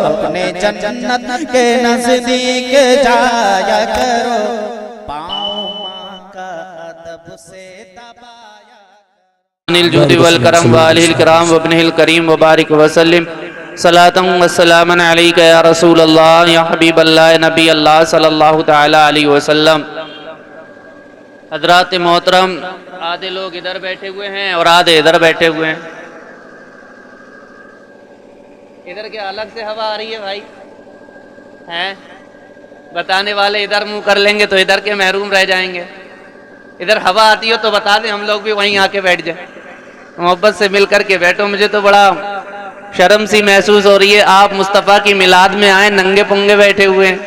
اپنے جنت کے نزدیک جایا کرو، پاؤں ماں کا ادب سے دبایا عن الجود والکرم وآلہ الکرام وابنہ الکریم وبارک وسلم صلاۃ و سلاما علیک یا رسول اللہ یا حبیب اللہ نبی اللہ صلی اللہ تعالی علیہ وسلم۔ حضرات محترم، آدھے لوگ ادھر بیٹھے ہوئے ہیں اور آدھے ادھر بیٹھے ہوئے ہیں۔ ادھر کیا الگ سے ہوا آ رہی ہے بھائی؟ ہیں بتانے والے ادھر منہ کر لیں گے تو ادھر کے محروم رہ جائیں گے۔ ادھر ہوا آتی ہو تو بتا دیں، ہم لوگ بھی وہیں آ کے بیٹھ جائیں، محبت سے مل کر کے بیٹھو۔ مجھے تو بڑا شرم سی محسوس ہو رہی ہے، آپ مصطفیٰ کی میلاد میں آئے ننگے پنگے بیٹھے ہوئے ہیں۔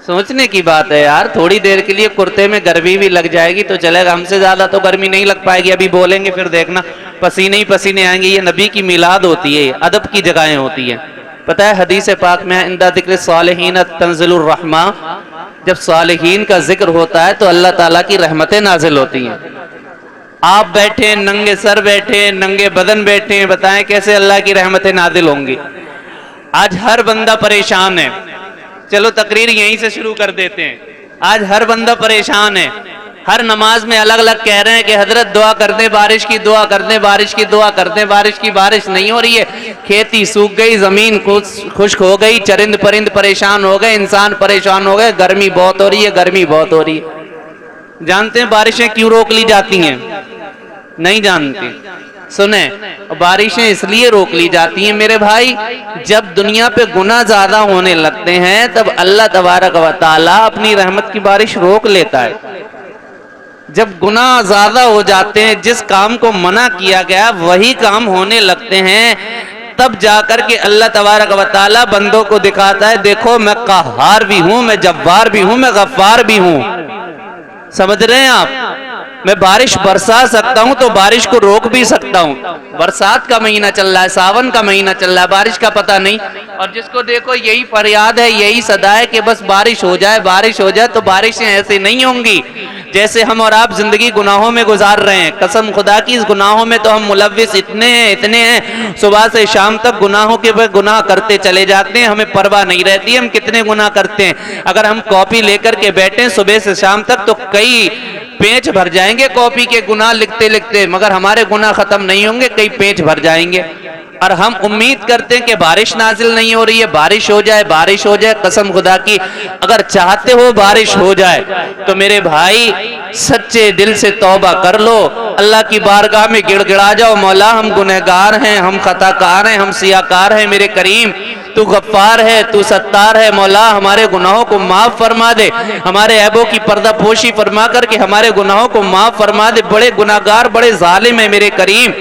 سوچنے کی بات ہے یار، تھوڑی دیر کے لیے کرتے میں گرمی بھی لگ جائے گی تو چلے گا، ہم سے زیادہ تو گرمی نہیں لگ پائے گی۔ ابھی بولیں گے پھر دیکھنا پسینے ہی پسینے آئیں گے۔ یہ نبی کی میلاد ہوتی ہے، ادب کی جگہیں ہوتی ہیں۔ پتہ ہے حدیث پاک میں عند ذکر صالحین تنزل الرحمہ، جب صالحین کا ذکر ہوتا ہے تو اللہ تعالیٰ کی رحمتیں نازل ہوتی ہیں۔ آپ بیٹھے ننگے سر بیٹھے ننگے بدن بیٹھے، بتائیں کیسے اللہ کی رحمتیں نازل ہوں گی؟ آج ہر بندہ پریشان ہے۔ چلو تقریر یہیں سے شروع کر دیتے ہیں۔ آج ہر بندہ پریشان ہے، ہر نماز میں الگ الگ کہہ رہے ہیں کہ حضرت دعا کر دیں، بارش کی دعا کر دیں، بارش کی دعا کر دیں، بارش کی بارش نہیں ہو رہی ہے، کھیتی سوکھ گئی، زمین خشک ہو گئی، چرند پرند پریشان ہو گئے، انسان پریشان ہو گئے، گرمی بہت ہو رہی ہے، گرمی بہت ہو رہی ہے۔ جانتے ہیں بارشیں کیوں روک لی جاتی ہیں؟ نہیں جانتے؟ سنیں، بارشیں اس لیے روک لی جاتی ہیں میرے بھائی، جب دنیا پہ گناہ زیادہ ہونے لگتے ہیں تب اللہ تبارک و تعالیٰ اپنی رحمت کی بارش روک لیتا ہے۔ جب گناہ زیادہ ہو جاتے ہیں، جس کام کو منع کیا گیا وہی کام ہونے لگتے ہیں، تب جا کر کے اللہ تبارک و تعالیٰ بندوں کو دکھاتا ہے دیکھو میں قہار بھی ہوں، میں جبار بھی ہوں، میں غفار بھی ہوں۔ سمجھ رہے ہیں آپ؟ میں بارش برسا سکتا ہوں تو بارش کو روک بھی سکتا ہوں۔ برسات کا مہینہ چل رہا ہے، ساون کا مہینہ چل رہا ہے، بارش کا پتہ نہیں، اور جس کو دیکھو یہی فریاد ہے، یہی صدا ہے کہ بس بارش ہو جائے، بارش ہو جائے۔ تو بارشیں ایسے نہیں ہوں گی جیسے ہم اور آپ زندگی گناہوں میں گزار رہے ہیں۔ قسم خدا کی اس گناہوں میں تو ہم ملوث اتنے ہیں، صبح سے شام تک گناہوں کے گناہ کرتے چلے جاتے ہیں، ہمیں پرواہ نہیں رہتی ہم کتنے گناہ کرتے ہیں۔ اگر ہم کاپی لے کر کے بیٹھیں صبح سے شام تک تو کئی پیج بھر جائیں گے کاپی کے گناہ لکھتے لکھتے، مگر ہمارے گناہ ختم نہیں ہوں گے، کئی پیج بھر جائیں گے۔ اور ہم امید کرتے ہیں کہ بارش نازل نہیں ہو رہی ہے، بارش ہو جائے، بارش ہو جائے۔ قسم خدا کی اگر چاہتے ہو بارش ہو جائے تو میرے بھائی سچے دل سے توبہ کر لو، اللہ کی بارگاہ میں گڑ گڑا جاؤ، مولا ہم گنہگار ہیں، ہم خطا کار ہیں، ہم سیاکار ہیں، میرے کریم تو غفار ہے، تو ستار ہے، مولا ہمارے گناہوں کو معاف فرما دے، ہمارے عیبوں کی پردہ پوشی فرما کر کے ہمارے گناہوں کو معاف فرما دے، بڑے گناہگار بڑے ظالم ہیں میرے کریم،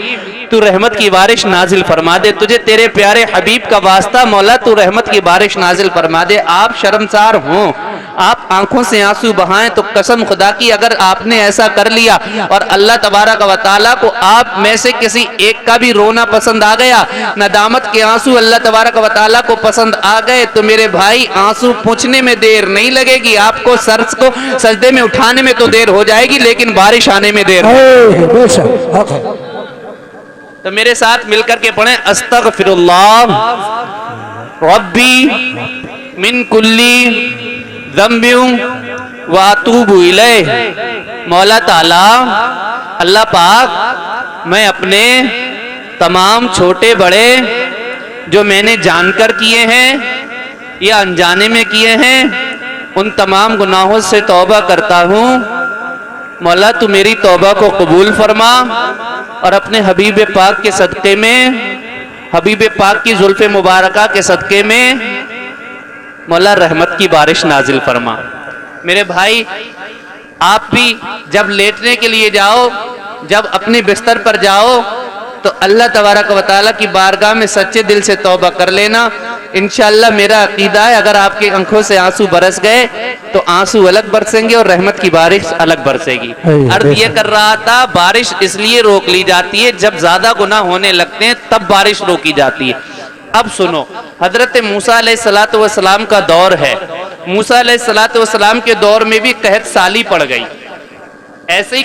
تو رحمت کی بارش نازل فرما دے، تجھے تیرے پیارے حبیب کا واسطہ مولا تو رحمت کی بارش نازل فرما دے۔ آپ شرمسار ہوں، آپ آنکھوں سے آنسو بہائیں تو قسم خدا کی اگر آپ نے ایسا کر لیا اور اللہ تبارک و تعالیٰ کو آپ میں سے کسی ایک کا بھی رونا پسند آ گیا، ندامت کے آنسو اللہ تبارک و تعالیٰ کو پسند آ گئے تو میرے بھائی آنسو پوچھنے میں دیر نہیں لگے گی، آپ کو سرس کو سجدے میں اٹھانے میں تو دیر ہو جائے گی لیکن بارش آنے میں دیر تو میرے ساتھ مل کر کے پڑھیں استغفر اللہ ربی من کلی ذنب واتوب الیہ۔ مولا تعالیٰ اللہ پاک میں اپنے تمام چھوٹے بڑے جو میں نے جان کر کیے ہیں یا انجانے میں کیے ہیں ان تمام گناہوں سے توبہ کرتا ہوں، مولا تو میری توبہ کو قبول فرما اور اپنے حبیب پاک کے صدقے میں، حبیب پاک کی زلف مبارکہ کے صدقے میں مولا رحمت کی بارش نازل فرما۔ میرے بھائی آپ بھی جب لیٹنے کے لیے جاؤ، جب اپنے بستر پر جاؤ تو اللہ تبارک و تعالیٰ کی بارگاہ میں سچے دل سے توبہ کر لینا۔ انشاءاللہ میرا عقیدہ ہے اگر آپ کی آنکھوں سے آنسو برس گئے تو آنسو الگ برسیں گے اور رحمت کی بارش الگ برسے گی۔ عرض یہ کر رہا تھا بارش اس لیے روک لی جاتی ہے جب زیادہ گناہ ہونے لگتے ہیں تب بارش روکی جاتی ہے۔ اب سنو، حضرت موسیٰ علیہ السلام کا دور ہے، موسیٰ علیہ السلام کے دور میں بھی قحط سالی پڑ گئی، ऐसे ही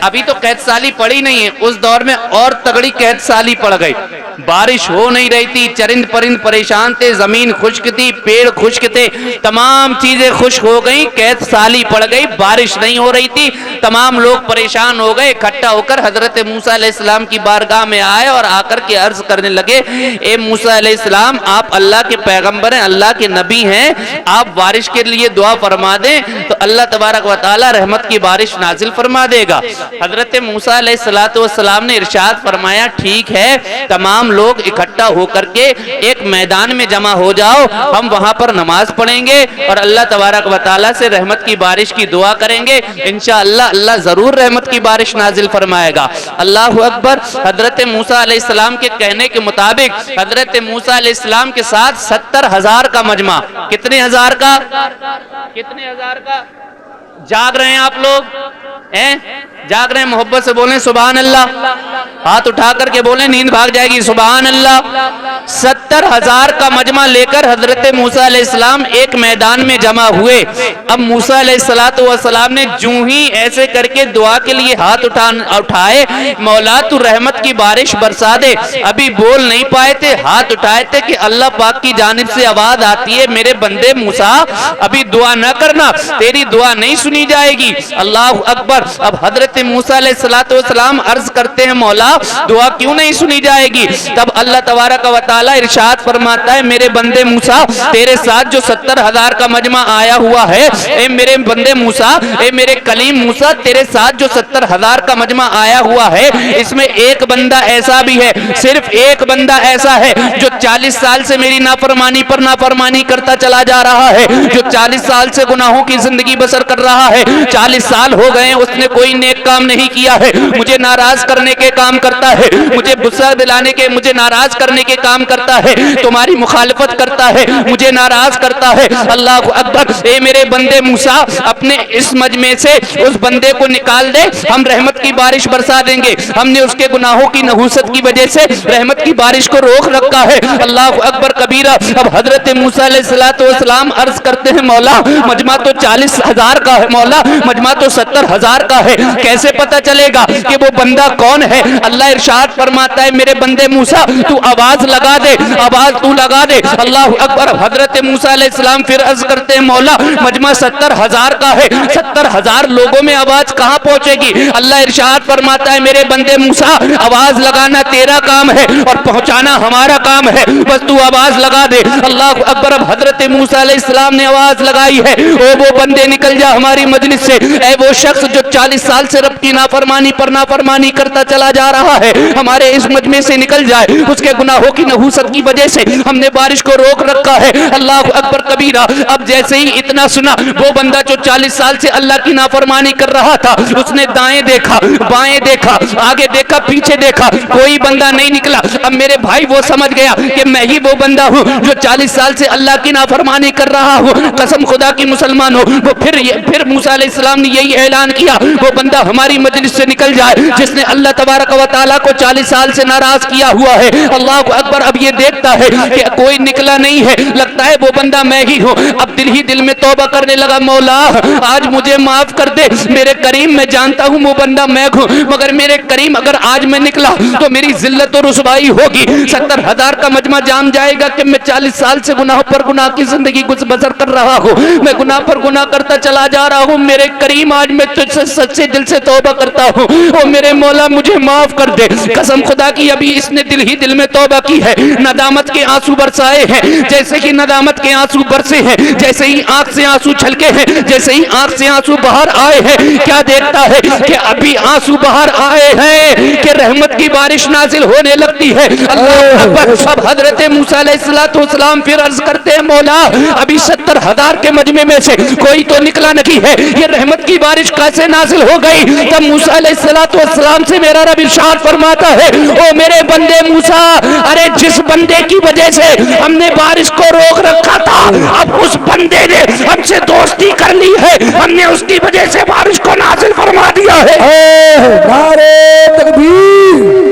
अभी तो कैद साली पड़ी नहीं है, उस दौर में और तगड़ी कैद साली पड़ गई। बारिश हो नहीं रही थी, चरिंद परिंद परेशान थे, जमीन खुश्क थी, पेड़ खुश्क थे, तमाम चीजें खुश्क हो गई, कैद साली पड़ गई, बारिश नहीं हो रही थी, तमाम लोग परेशान हो गए। इकट्ठा होकर हजरत मूसा अलैहिस्सलाम की बारगाह में आए और आकर के अर्ज करने लगे, ए मूसा अलैहिस्सलाम, आप अल्लाह के पैगंबर हैं, अल्लाह के नबी हैं, आप बारिश के लिए दुआ फरमा दें तो अल्लाह तबारक व तआला रहमत की बारिश नाजिल फरमा देगा। हजरत मूसा अलैहिस्सलाम ने इरशाद फरमाया, ठीक है, तमाम लोग इकट्ठा होकर के एक मैदान में जमा हो जाओ, हम वहां पर नमाज पढ़ेंगे और अल्लाह तबारक व तआला से रहमत की बारिश की दुआ करेंगे, इंशाअल्लाह अल्लाह जरूर रहमत की बारिश नाजिल फरमाएगा। अल्लाहु अकबर। हजरत मूसा अलैहिस्सलाम के कहने के मुताबिक हजरत मूसा अलैहिस्सलाम के साथ 70,000 का मजमा, कितने हजार का, कितने हजार का, जाग रहे हैं आप लोग हैं, जाग रहे हैं, मोहब्बत से बोलें सुभान अल्लाह, हाथ उठा करके बोलें, नींद भाग जाएगी, सुभान अल्लाह। 70,000 का मजमा लेकर हजरत मूसा अलैहिस्सलाम एक मैदान में जमा हुए। अब मूसा अलैहिस्सलाम ने जूं ही ऐसे करके दुआ के लिए हाथ उठाए, मौला तू रहमत की बारिश बरसा दे, अभी बोल नहीं पाए थे, हाथ उठाए थे कि अल्लाह पाक की जानिब से आवाज आती है, मेरे बंदे मूसा अभी दुआ न करना, तेरी दुआ नहीं सुनी जाएगी। अल्लाह अकबर। अब हजरत मूसा अलैहिस्सलाम अर्ज करते हैं, मौला दुआ क्यों नहीं सुनी जाएगी? तब अल्लाह तबारक व तआला इरशाद फरमाता है, मेरे बंदे मूसा, तेरे साथ जो 70,000 का मजमा आया हुआ है, ए मेरे बंदे मूसा, ए मेरे कलीम मूसा, तेरे साथ जो 70,000 का मजमा आया हुआ है, इसमें एक बंदा ऐसा भी है, सिर्फ एक बंदा ऐसा है जो 40 साल से मेरी नाफरमानी पर नाफरमानी करता चला जा रहा है, जो 40 साल से गुनाहों की जिंदगी बसर कर रहा है, 40 साल हो गए उसने कोई नेक काम नहीं किया है, मुझे नाराज करने के काम करता है, मुझे गुस्सा दिलाने के, मुझे नाराज करने के काम करता है, तुम्हारी मुखालिफत करता है, मुझे नाराज करता है। अल्लाह अकबर। ए मेरे बंदे मूसा, अपने इस मजमे से उस बंदे को निकाल दे, हम रहमत की बारिश बरसा देंगे, हमने उसके गुनाहों की नहूसत की वजह से रहमत की बारिश को रोक रखा है। अल्लाह अकबर कबीरा। अब हजरत मूसा अलैहिस्सलाम अर्ज करते हैं, मौला मजमा तो 40,000 का है, मौला मजमा तो 70,000 का है, कैसे पता चलेगा कि वो बंदा कौन है? अल्लाह इरशाद फरमाता है, मेरे बंदे मूसा तू आवाज लगा दे, आवाज तू लगा दे। अल्लाह अकबर। हजरत मूसा अलैहिस्सलाम फिर अर्ज करते हैं, मौला मजमा 70,000 का है, 70,000 लोगों में आवाज कहां पहुंचेगी? अल्लाह इरशाद फरमाता है, मेरे बंदे मूसा आवाज लगाना तेरा काम है और पहुंचाना हमारा काम है, बस तू आवाज लगा दे। अल्लाह अकबर। अब हजरत मूसा अलैहिस्सलाम ने आवाज लगाई है, ओ वो बंदे निकल जा हमारी मजलिस से, ऐ वो शख्स जो 40 साल से रब की नाफरमानी पर नाफरमानी करता चला जा रहा है, हमारे इस मजमे से निकल जाए, उसके गुनाहों की नहूसत की वजह से हमने बारिश को रोक रखा है। अल्लाह अकबर कबीरा। अब जैसे ही इतना सुना, वो बंदा जो 40 साल से अल्लाह की नाफरमानी कर रहा था, उसने दाएं देखा, बाएं देखा, आगे देखा, पीछे देखा, कोई बंदा नहीं निकला। अब मेरे भाई वो समझ गया कि मैं ही वो बंदा हूँ जो 40 साल से अल्लाह की नाफरमानी कर रहा हूँ, कसम खुदा की मुसलमान हो। वो फिर मूसा अलैहिस्सलाम ने यही ऐलान किया, वो बंदा हमारी मजलिस से निकल जाए जिसने अल्लाह तबारक व तआला को 40 साल से नाराज किया हुआ है। अल्लाह अकबर। अब ये देखता है कि कोई निकला नहीं है, लगता है वो बंदा मैं ही हूँ। अब दिल ही दिल में तौबा करने लगा, मौला आज मुझे माफ कर दे, मेरे करीम मैं जानता हूँ वो बंदा मैं हूँ, मगर मेरे करीम अगर आज मैं निकला तो मेरी जिल्लत और रुसवाई होगी, 70,000 का मजमा जान जाएगा कि मैं 40 साल से गुनाह पर गुनाह की जिंदगी बसर कर रहा हूँ, मैं गुनाह पर गुनाह करता चला जा रहा हूँ। मेरे करीम आज मैं तुझसे सच्चे दिल से तौबा करता हूँ, ओ मेरे मौला मुझे माफ कर दे। कसम खुदा की अभी इसने दिल ही दिल में तौबा की है, नदामत के आंसू बरसाए हैं, जैसे कि नदामत के आंसू बरसे हैं, जैसे ही आंख से आंसू छलके हैं, जैसे ही आंख से आंसू बाहर आए हैं, क्या देखता है कि अभी आंसू बाहर आए हैं कि रहमत की बारिश नाजिल होने लगती है। अल्लाह अकबर। अब हजरत मूसा अलैहिस्सलाम फिर अर्ज करते हैं, मौला अभी 70,000 के मजमे में से कोई तो निकला नहीं है, ये रहमत की बारिश कैसे नाजिल हो गई? तब मूसा अलैहिस्सलाम से मेरा रब इरशाद फरमाता है, ओ मेरे बंदे मूसा, अरे जिस बंदे की वजह से हमने बारिश को रोक रखा था, अब उस बंदे ने हमसे दोस्ती कर ली है, हमने उसकी वजह से बारिश को नाजिल फरमा दिया है। नारे तकबीर,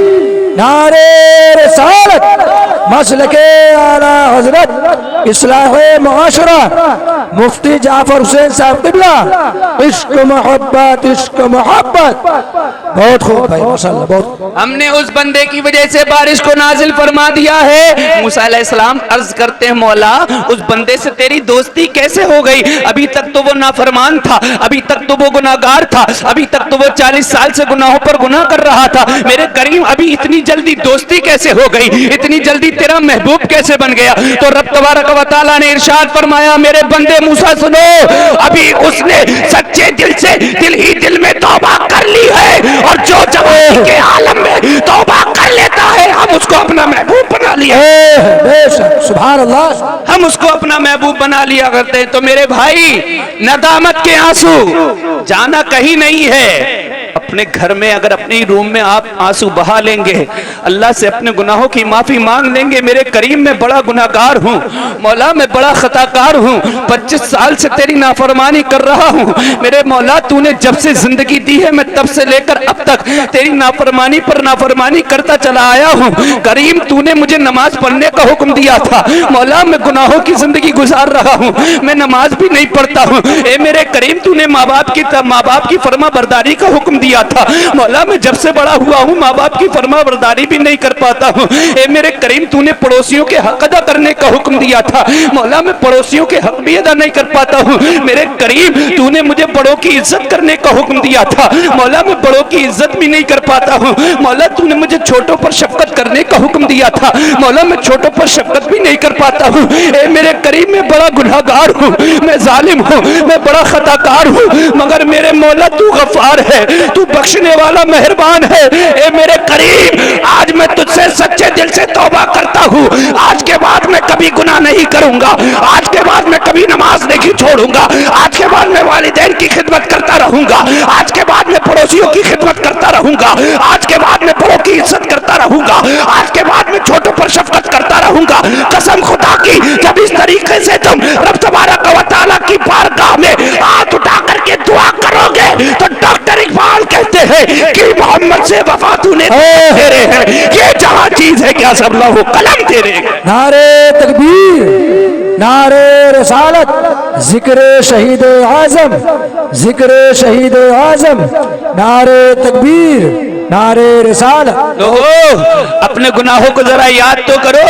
नारे रिसालत, मसलके आला हजरत इस्लाह मुआशरा मुफ्ती जाफर हुसैन साहब क़िबला इश्क मोहब्बत बहुत खूब भाई माशाअल्लाह बहुत हमने उस बंदे की वजह से बारिश को नाजिल फरमा दिया है। मूसा अलैहिस्सलाम अर्ज करते हैं मौला उस बंदे से तेरी दोस्ती कैसे हो गई? अभी तक तो वो नाफरमान था, अभी तक तो वो गुनाहगार था, अभी तक तो वो 40 साल से गुनाहों पर गुनाह कर रहा था। मेरे करीम अभी इतनी जल्दी दोस्ती कैसे हो गई? इतनी जल्दी तेरा महबूब कैसे बन गया? तो रब तबारक व तआला ने इरशाद फरमाया मेरे बंदे मूसा सुनो, अभी उसने सच्चे दिल से दिल ही दिल में तौबा कर ली है और जो जवानी के आलम में तौबा कर लेता है हम उसको अपना महबूब बना लिया, बेशक सुभान अल्लाह हम उसको अपना महबूब बना लिया करते हैं। तो मेरे भाई नदामत के आंसू जाना कहीं नहीं है। अपने घर में अगर अपने रूम में आप आंसू बहा लेंगे, अल्लाह से अपने गुनाहों की माफी मांग लेंगे, मेरे करीम मैं बड़ा गुनाहगार हूँ, मौला मैं बड़ा खताकार हूँ, 25 साल से तेरी नाफरमानी कर रहा हूँ, मेरे मौला तूने जब से जिंदगी दी है मैं तब से लेकर अब तक तेरी नाफरमानी पर नाफरमानी करता चला आया हूँ। करीम तूने मुझे नमाज पढ़ने का हुक्म दिया था, मौला मैं गुनाहों की जिंदगी गुजार रहा हूँ, मैं नमाज भी नहीं पढ़ता हूँ। ए मेरे करीम तूने माँ बाप की फरमा बरदारी का हुक्म दिया था, मौला मैं जब से बड़ा हुआ हूँ माँ बाप की फरमा बरदारी भी नहीं कर पाता हूँ। ए मेरे करीम तूने पड़ोसियों के हक अदा करने का हुक्म दिया था, मौला मैं पड़ोसियों के हक भी अदा नहीं कर पाता हूँ। मेरे करीम तूने मुझे बड़ों की इज्जत करने का हुक्म दिया था, मौला मैं बड़ों की इज्जत भी नहीं कर पाता हूँ। मौला तूने मुझे छोटों पर शफकत करने का हुक्म दिया था, मौला मैं छोटों पर शफकत भी नहीं कर पाता हूँ। ए मेरे करीम मैं बड़ा गुनाहगार हूँ, मैं जालिम हूँ, मैं बड़ा खताकार हूँ, मगर मेरे मौला तू गफार है, तू बख्शने वाला मेहरबान है। ए मेरे करीम आज मैं तुझसे सच्चे दिल से तौबा करता हूँ, आज के बाद मैं कभी गुनाह नहीं करूंगा, आज के बाद मैं कभी नमाज नहीं छोड़ूंगा, आज के बाद मैं वालिदैन की खिदमत करता रहूंगा, आज के बाद मैं पड़ोसियों की खिदमत करता रहूंगा, आज के बाद मैं बड़ों की इज्जत करता रहूंगा, आज के बाद मैं छोटों पर शफकत करता रहूंगा। कसम खुदा की जब इस तरीके से तुम रब तबारक व तआला की बारगाह में हाथ उठा करके दुआ करोगे तो डॉक्टर इकबाल कहते हैं कि मोहम्मद से वफा तूने तेरे हैं, ये जहां चीज है क्या सब लहू कलम तेरे। नारे तकबीर नारे रसालत जिक्र शहीद आजम जिक्र शहीद आजम नारे तकबीर नारे रिसालत। अपने गुनाहों को जरा याद तो करो,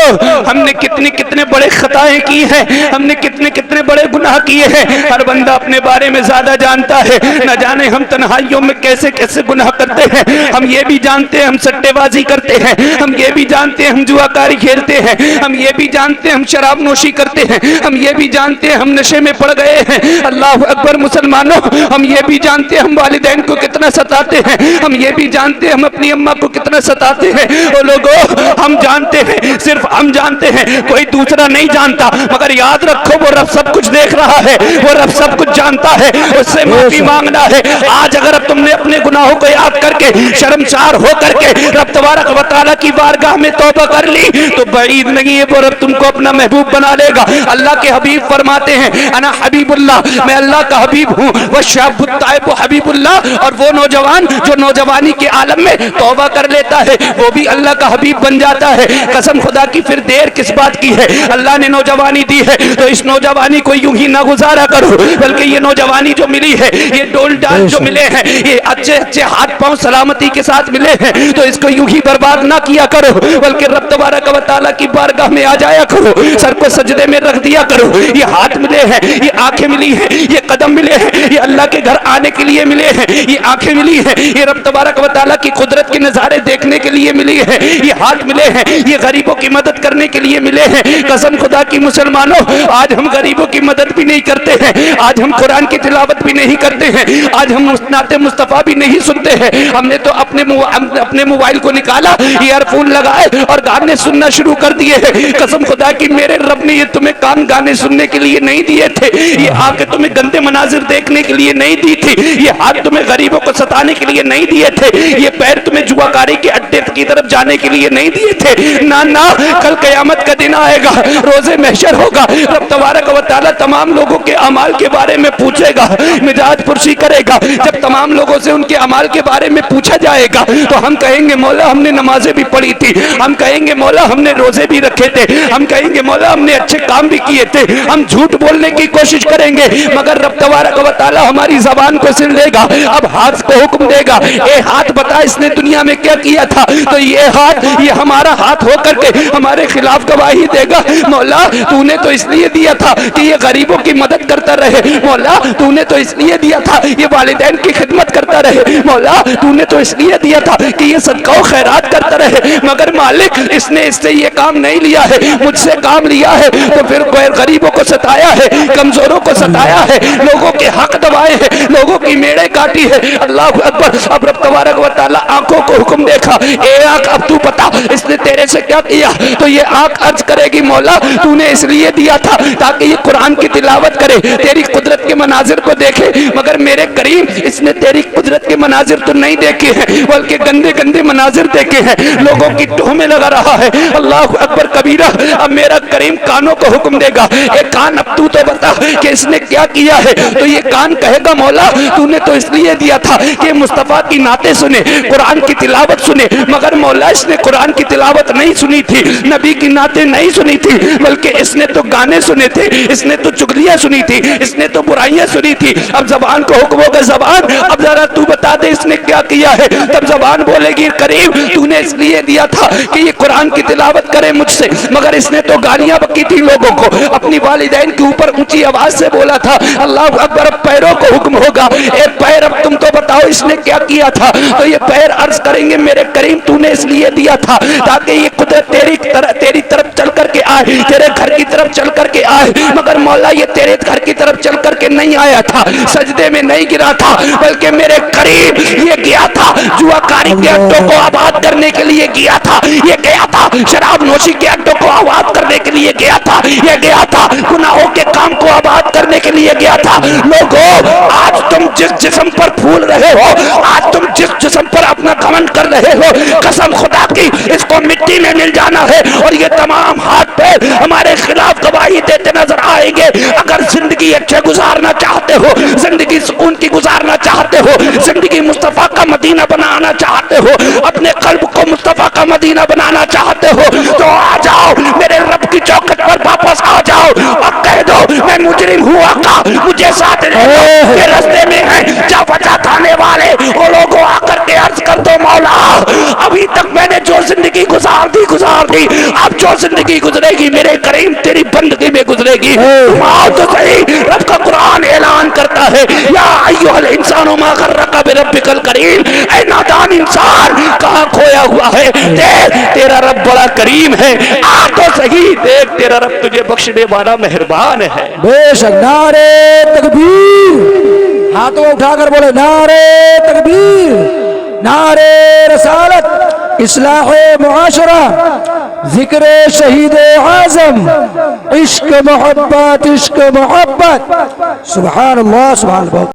हमने कितने कितने बड़े खताएं की हैं, हमने कितने कितने बड़े गुनाह किए हैं। हर बंदा अपने बारे में ज्यादा जानता है, न जाने हम तन्हाइयों में कैसे कैसे गुनाह करते हैं। हम ये भी जानते हैं हम सट्टेबाजी करते हैं, हम ये भी जानते हैं हम जुआकारी खेलते हैं, हम ये भी जानते हैं हम शराब नोशी करते हैं, हम ये भी जानते हैं हम नशे में पड़ गए हैं। अल्लाह अकबर मुसलमानों, हम ये भी जानते हैं हम वालिदैन को कितना सताते हैं, हम ये भी जानते हैं हम अपनी अम्मा को कितना सताते हैं। ओ लोगों, हम जानते हैं, सिर्फ हम जानते हैं, कोई दूसरा नहीं जानता। मगर याद रखो वो रब सब कुछ देख रहा है, वो रब सब कुछ जानता है, उससे माफी मांगना है। आज अगर तुमने अपने गुनाहों को याद करके शर्मसार हो करके रब तबारक व तआला की बारगाह में तौबा कर ली तो बईद नहीं है वो रब तुमको अपना महबूब बना लेगा। अल्लाह के हबीब फरमाते हैं अना हबीबुल्लाह, मैं अल्लाह का हबीब हूँ। वह शाबुत ताइब हबीबुल्लाह, और वो नौजवान जो नौजवानी के आलम में तौबा कर लेता है वो भी अल्लाह का हबीब बन जाता है। कसम खुदा की फिर देर किस बात की है, अल्लाह ने नौजवानी दी है तो इस नौजवानी को यूं ही ना गुजारा करो, बल्कि ये नौजवानी जो मिली है, ये डोल डाल जो मिले हैं, ये अच्छे अच्छे हाथ पांव सलामती के साथ मिले हैं, तो इसको यूं ही बर्बाद ना किया करो, बल्कि रब तबारक व तआला की बारगाह में आ जाया करो, सर को सजदे में रख दिया करो। ये हाथ मिले हैं, ये आंखें मिली हैं, ये कदम मिले हैं, ये अल्लाह के घर आने के लिए मिले हैं, ये आंखें मिली हैं, ये रब तबारक व तआला की कुदरत के नजारे देखने के लिए मिली है, ये हाथ मिले हैं, ये गरीबों की मदद करने के लिए मिले हैं। कसम खुदा की मुसलमानों, आज हम गरीबों की मदद भी नहीं करते हैं, आज हम कुरान की तिलावत भी नहीं करते हैं, आज हम नाते मुस्तफा भी नहीं सुनते हैं। हमने तो अपने मोबाइल को निकाला, ईयरफोन लगाए और गाने सुनना शुरू कर दिए हैं। कसम खुदा की मेरे रब ने ये तुम्हें कान गाने सुनने के लिए नहीं दिए थे, ये आंखें तुम्हें गंदे मनाजिर देखने के लिए नहीं दी थी, ये हाथ तुम्हें गरीबों को सताने के लिए नहीं दिए थे, ये पैर तुम्हें जुआकारी के अड्डे की तरफ जाने के लिए لیے نہیں دیے تھے؟ نہ کل قیامت کا دن آئے گا، روزے محشر ہوگا، رب تبارک و تعالیٰ تمام لوگوں کے اعمال کے بارے میں پوچھے گا، مزاج پرسی کرے گا۔ جب تمام لوگوں سے ان کے اعمال کے بارے میں پوچھا جائے گا تو ہم کہیں گے مولا ہم نے نمازیں بھی پڑھی تھی، ہم کہیں گے مولا ہم نے روزے بھی رکھے تھے، ہم کہیں گے مولا ہم نے اچھے کام بھی کیے تھے، ہم جھوٹ بولنے کی کوشش کریں گے، مگر رب تبارک و تعالیٰ ہماری زبان کو سن لے گا۔ اب ہاتھ کو حکم دے گا، اے ہاتھ بتا اس نے دنیا میں کیا کیا تھا؟ تو یہ ہاتھ، یہ ہمارا ہاتھ ہو کر کے ہمارے خلاف گواہی دے گا، مولا تو نے تو اس لیے دیا تھا کہ یہ غریبوں کی مدد کرتا رہے، مولا تو نے تو اس لیے دیا تھا یہ والدین کی خدمت کرتا رہے، مولا تو نے تو اس لیے دیا تھا کہ یہ صدقہ و خیرات کرتا رہے، مگر مالک اس نے اس سے یہ کام نہیں لیا ہے، مجھ سے کام لیا ہے، تو پھر غریبوں کو ستایا ہے، کمزوروں کو ستایا ہے، لوگوں کے حق دبائے ہیں، لوگوں کی میڑے کاٹی ہے۔ اللہ اکبر۔ اب رب تبارک و تعالیٰ آنکھوں کو حکم دیکھا، اے آنکھ اب تو بتا اس نے تیرے سے کیا کیا؟ تو یہ آنکھ عرض کرے گی مولا تو نے اس لیے دیا تھا تاکہ یہ قرآن کی تلاوت کرے، تیری قدرت کے مناظر کو دیکھے، مگر میرے کریم اس نے تیری قدرت کے مناظر تو نہیں دیکھے ہیں بلکہ گندے گندے مناظر دیکھے ہیں، لوگوں کی ٹوہمیں لگا رہا ہے۔ اللہ اکبر کبیرہ۔ اب میرا کریم کانوں کو حکم دے گا، اے کان اب تو بتا کہ اس نے کیا کیا ہے؟ تو یہ کان کہے گا مولا تو نے تو اس لیے دیا تھا کہ مصطفیٰ کی نعتیں سنے، قرآن کی تلاوت سنے، مگر مولا اس نے قرآن کی تلاوت نہیں سنی تھی، نبی کی نعتیں نہیں سنی تھی، بلکہ اس نے تو گانے سنے تھے، اس نے تو چغلیاں سنی تھی، اس نے تو برائیاں سنی تھی۔ اب زبان کو حکم ہوگا، زبان اب ذرا تو بتا دے اس نے کیا کیا ہے؟ تب زبان بولے گی کریم تو نے اس لیے دیا تھا کہ یہ قرآن کی تلاوت کرے مجھ سے، مگر اس نے تو گالیاں بکی تھی لوگوں کو، اپنی والدین کے اوپر اونچی آواز سے بولا تھا۔ اللہ اکبر۔ اب پیروں کو حکم ہوگا، اے پیر اب تم تو بتاؤ اس نے کیا کیا تھا؟ تو یہ پیر عرض کریں گے میرے کریم تو نے اس لیے دیا تھا تاکہ یہ قدرت تیری طرف چل کر کے آئے، تیرے گھر کی طرف چل کر کے آئے، مگر مولا یہ تیرے گھر کی طرف چل کر کے نہیں آیا تھا، سجدے میں نہیں گرا تھا، بلکہ میرے کریم یہ گیا تھا جواکاری کے اڈوں کو آباد کرنے کے لیے گیا تھا، یہ گیا تھا شراب نوشی کے اڈوں کو آباد کرنے کے لیے گیا تھا، یہ گیا تھا گناہوں کے کام کو آباد کرنے کے لیے گیا تھا۔ لوگوں آج تم جس جسم پر پھول رہے ہو، آج تم جس جسم پر اپنا گھمنڈ کر رہے ہو، قسم خدا کی اس کو مٹی میں مل جانا ہے، اور یہ تمام ہاتھ پیر ہمارے خلاف گواہی دیتے نظر آئیں گے۔ اگر زندگی اچھے گزارنا چاہتے ہو، زندگی سکون کی گزارنا چاہتے ہو، زندگی مصطفیٰ کا مدینہ بنانا چاہتے ہو، اپنے قلب کو مصطفیٰ کا مدینہ بنانا چاہتے ہو، تو آ جاؤ میرے رب کی چوکھٹ پر واپس آ جاؤ اور کہہ دو میں مجرم ہوں آقا، مجھے ساتھ لے لو، یہ رستے میں ہیں جا بچا کھانے والے وہ لوگوں آ کر کے عرض کر دو مولا ابھی تک میں نے جو زندگی گزار دی اب جو زندگی گزرے گی میرے کریم تیری بندگی میں گزرے گی۔ تم آؤ تو صحیح، رب کا قرآن اعلان کرتا ہے یا ایھا الانسان ما غرک بربک الکریم، اے نادان انسان کہاں کھویا ہوا ہے؟ دیکھ تیرا رب بڑا کریم ہے، آ تو صحیح، دیکھ تیرا رب تجھے بخشنے والا مہربان ہے۔ بے شک نعرے تکبیر، ہاتھوں اٹھا کر بولے نعرے تکبیر، نعرے رسالت، اصلاح معاشرہ، ذکر شہید اعظم، عشق محبت، عشق محبت، سبحان اللہ سبحان اللہ۔